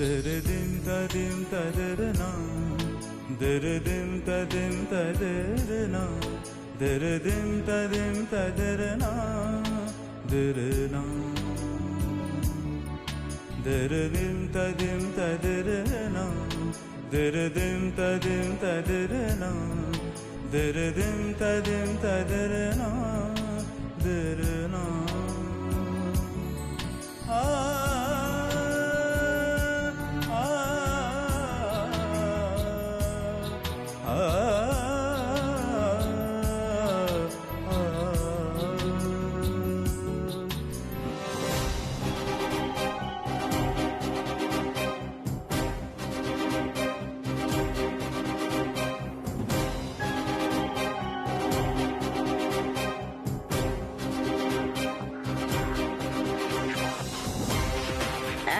Dırdım tadım tadırına, dırdım tadım tadırına, dırdım tadım tadırına, dırına. Dırdım tadım tadırına, dırdım tadım tadırına, dırdım tadım tadırına, dırına.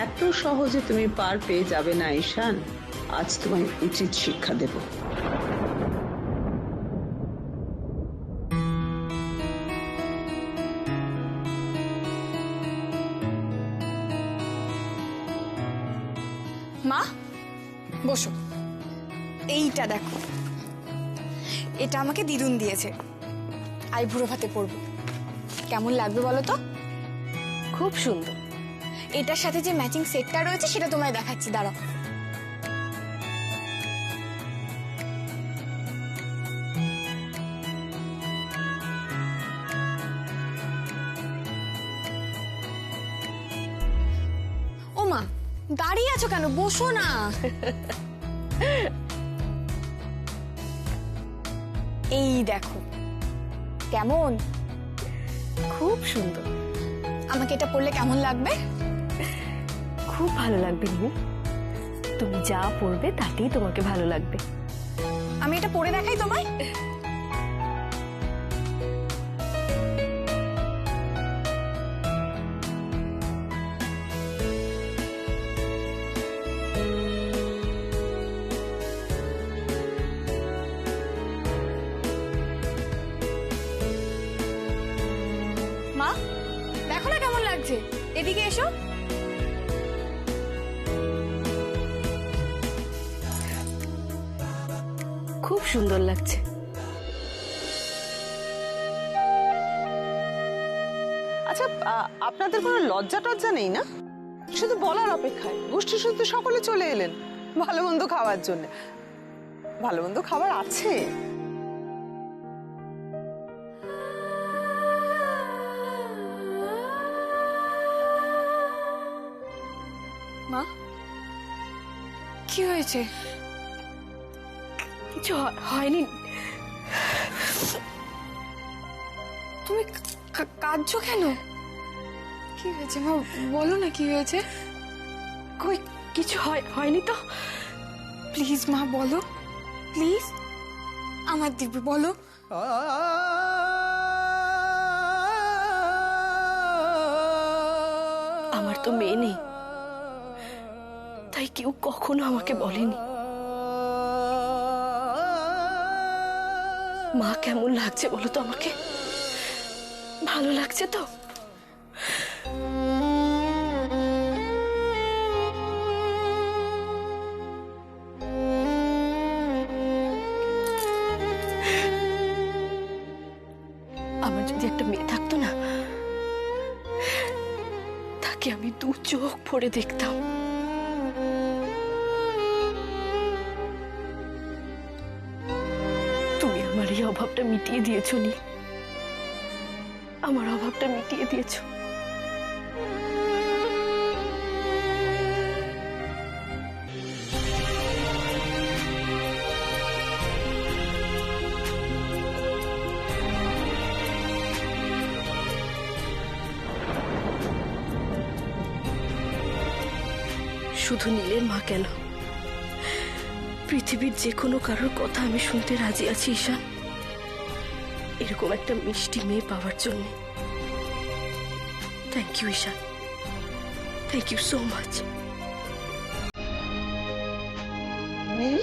এত সহজে তুমি পার পেয়ে যাবে না ঈশান। আজ তোমায় উচিত শিক্ষা দেব। মা বসো, এইটা দেখো, এটা আমাকে দিদুন দিয়েছে, আইবুড়ো ভাতে পরবো। কেমন লাগবে বলো তো? খুব সুন্দর। এটার সাথে যে ম্যাচিং সেটটা রয়েছে সেটা তোমায় দেখাচ্ছি, দাঁড়াও। ও মা, দাঁড়িয়ে আছো কেন? বসো না। এই দেখো কেমন, খুব সুন্দর। আমাকে এটা পরলে কেমন লাগবে? খুব ভালো লাগবে নীল, তুমি যা পরবে তাতেই তোমাকে ভালো লাগবে। আমি এটা পরে দেখাই তোমায়। মা দেখো না কেমন লাগছে, এদিকে এসো। খুব সুন্দর লাগছে। আচ্ছা, আপনাদের কোনো লজ্জা টজ্জা নেই না? শুধু বলার অপেক্ষায় গোষ্ঠী শুধু সকলে চলে এলেন ভালো মন্দ খাওয়ার জন্য। ভালো মন্দ খাবার আছে। মা কি হয়েছে? কিছু হয়নি। তুমি কাঁদছো কেন? কি হয়েছে মা, বলো না কি হয়েছে। কই কিছু হয়নি তো। প্লিজ মা বলো, প্লিজ আমার দিব্যি বলো। আমার তো মেয়ে নেই, তাই কেউ কখনো আমাকে বলেনি মা কেমন লাগছে বলো তো আমাকে। ভালো লাগছে তো? আমার যদি একটা মেয়ে থাকতো না, তাকে আমি দু চোখ ভরে দেখতাম। তুমি আমার এই অভাবটা মিটিয়ে দিয়েছো নি, আমার অভাবটা মিটিয়ে দিয়েছো। শুধু নীলের মা কেন, পৃথিবীর যে কোনো কারোর কথা আমি শুনতে রাজি আছি ঈশান, এরকম একটা মিষ্টি মেয়ে পাওয়ার জন্য। Thank you Ishan, thank you so much. Neel,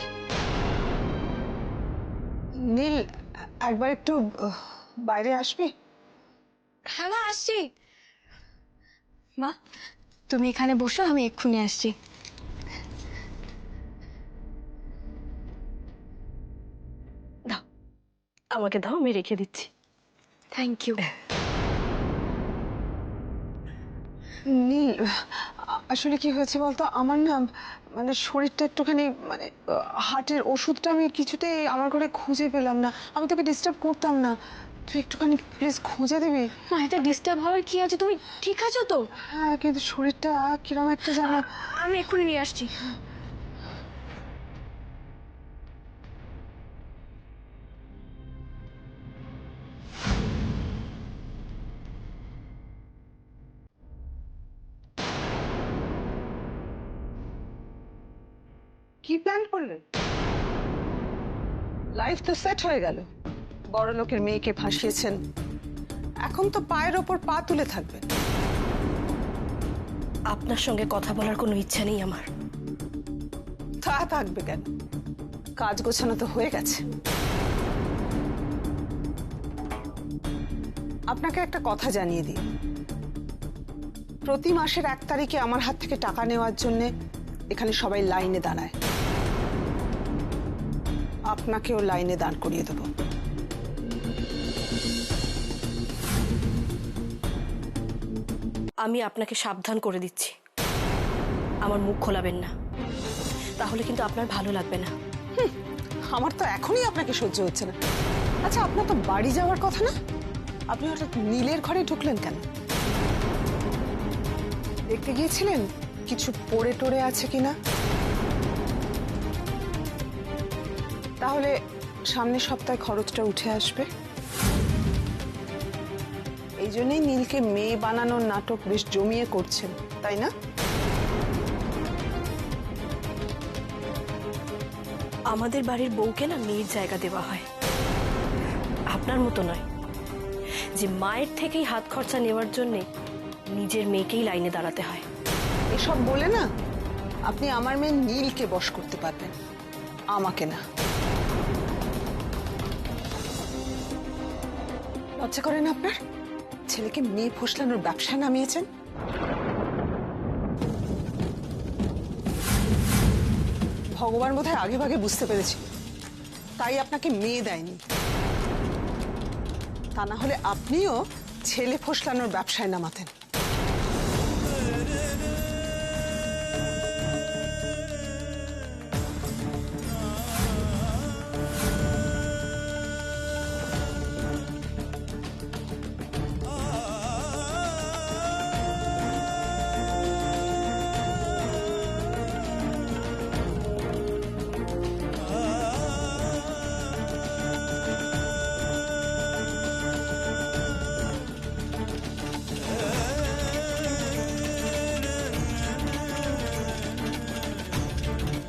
Neel একবার একটু বাইরে আসবি? হ্যাঁ মা আসছি। মা তুমি এখানে বসো, আমি এক্ষুনি আসছি। আমাকে দাও, আমি রেখে দিচ্ছি। Thank you. নীল, আসলে কি হয়েছে বলতো, আমার না মানে শরীরটা একটুখানি মানে হার্টের ওষুধটা আমি কিছুতেই আমার ঘরে খুঁজে পেলাম না। আমি তোকে ডিস্টার্ব করতাম না, তুই একটুখানি প্লিজ খুঁজে দিবি? না, এটা ডিস্টার্ব হওয়ার কি আছে? তুমি ঠিক আছো তো? হ্যাঁ, কিন্তু শরীরটা কিরম একটা যেন। আমি এক্ষুনি নিয়ে আসছি। কি প্ল্যান করলেন? লাইফ তো সেট হয়ে গেল, বড় লোকের মেয়েকে ফাঁসিয়েছেন, এখন তো পায়ের ওপর পা তুলে থাকবেন। আপনার সঙ্গে কথা বলার কোনো ইচ্ছা নেই আমার। তা থাকবে কেন, কাজ গোছানো তো হয়ে গেছে। আপনাকে একটা কথা জানিয়ে দিই, প্রতি মাসের 1 তারিখে আমার হাত থেকে টাকা নেওয়ার জন্য এখানে সবাই লাইনে দাঁড়ায়, আপনাকেও লাইনে দাঁড় করিয়ে দেবো। আমি আপনাকে সাবধান করে দিচ্ছি, আমার মুখ খোলাবেন না, তাহলে কিন্তু আপনার ভালো লাগবে না। আমার তো এখনই আপনাকে সহ্য হচ্ছে না। আচ্ছা, আপনার তো বাড়ি যাওয়ার কথা না, আপনি হঠাৎ নীলের ঘরে ঢুকলেন কেন? দেখতে গিয়েছিলেন কিছু পড়ে টড়ে আছে কিনা? তাহলে সামনের সপ্তাহে খরচটা উঠে আসবে। এই জন্যই নীলকে মেয়ে বানানোর নাটক বেশ জমিয়ে করছেন, তাই না? আমাদের বাড়ির বউকে না মেয়ের জায়গা দেওয়া হয়, আপনার মতো নয় যে মায়ের থেকেই হাত খরচা নেওয়ার জন্য নিজের মেয়েকেই লাইনে দাঁড়াতে হয়। এসব বলে না আপনি আমার মেয়ে নীলকে বশ করতে পারবেন, আমাকে না। লজ্জা করে না আপনার? ছেলেকে মেয়ে ফসলানোর ব্যবসায় নামিয়েছেন। ভগবান বোধহয় আগে ভাগে বুঝতে পেরেছি, তাই আপনাকে মেয়ে দেয়নি। তা না হলে আপনিও ছেলে ফসলানোর ব্যবসায় নামাতেন।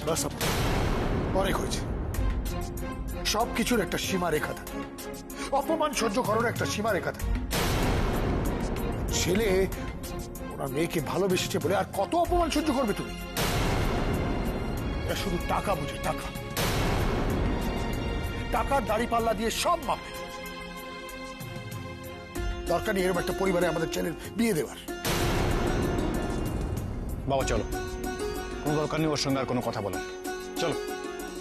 বাস আপা, অনেক হয়েছে। সবকিছুর একটা সীমা রেখা থাকে, অপমান সহ্য করার একটা সীমা রেখা থাকে। ছেলে ওনার মেয়েকে ভালোবেসেছে বলে আর কত অপমান সহ্য করবে তুমি? শুধু টাকা বুঝে, টাকা, টাকার দাড়ি পাল্লা দিয়ে সব মাপে। দরকার নেই এরকম একটা পরিবারে আমাদের ছেলের বিয়ে দেওয়ার। বাবা চলো, কোনো দরকার নেই ওর সঙ্গে আর কোনো কথা বলার। চলো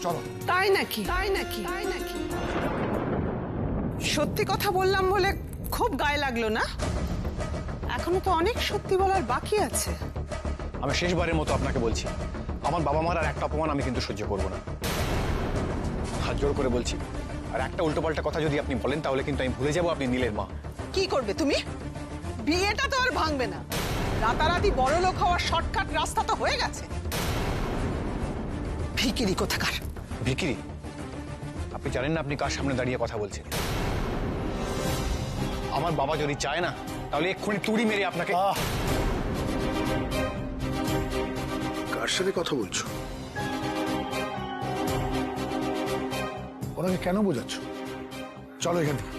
চলো। তাই নাকি? তাই নাকি? তাই নাকি? সত্যি কথা বললাম বলে খুব গায়ে লাগলো না? এখনো তো অনেক সত্যি বলার বাকি আছে। আমি শেষবারের মতো আপনাকে বলছি, আমার বাবা মার আর একটা অপমান আমি কিন্তু সহ্য করবো না। হাত জোর করে বলছি, আর একটা উল্টোপাল্টা কথা যদি আপনি বলেন তাহলে কিন্তু আমি ভুলে যাবো আপনি নীলের মা। কি করবে তুমি? বিয়েটা তো আর ভাঙবে না, রাতারাতি বড় লোক হওয়ার শর্টকাট রাস্তা তো হয়ে গেছে। ভিখিরি কোথাকার। ভিখিরি? আপনি জানেন না আপনি কার সামনে দাঁড়িয়ে কথা বলছেন? আমার বাবা যদি চায় না তাহলে এক্ষুনি তুড়ি মেরে আপনাকে। কার সাথে কথা বলছো? ওনাকে কেন বোঝাচ্ছ? চলো এখান থেকে।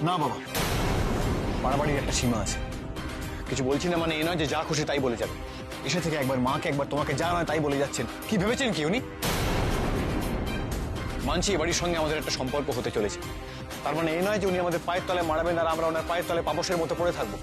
না বাবা, মারামারির একটা সীমা আছে। কিছু বলছি না মানে এ নয় যে যা খুশি তাই বলে যাবে। এসে থেকে একবার মাকে একবার তোমাকে যা নয় তাই বলে যাচ্ছেন। কি ভেবেছেন কি উনি? মানছি এ বাড়ির সঙ্গে আমাদের একটা সম্পর্ক হতে চলেছে, তার মানে এই নয় যে উনি আমাদের পায়ের তলায় মারাবেন আর আমরা ওনার পায়ের তলায় পাপসের মতো পড়ে থাকবো।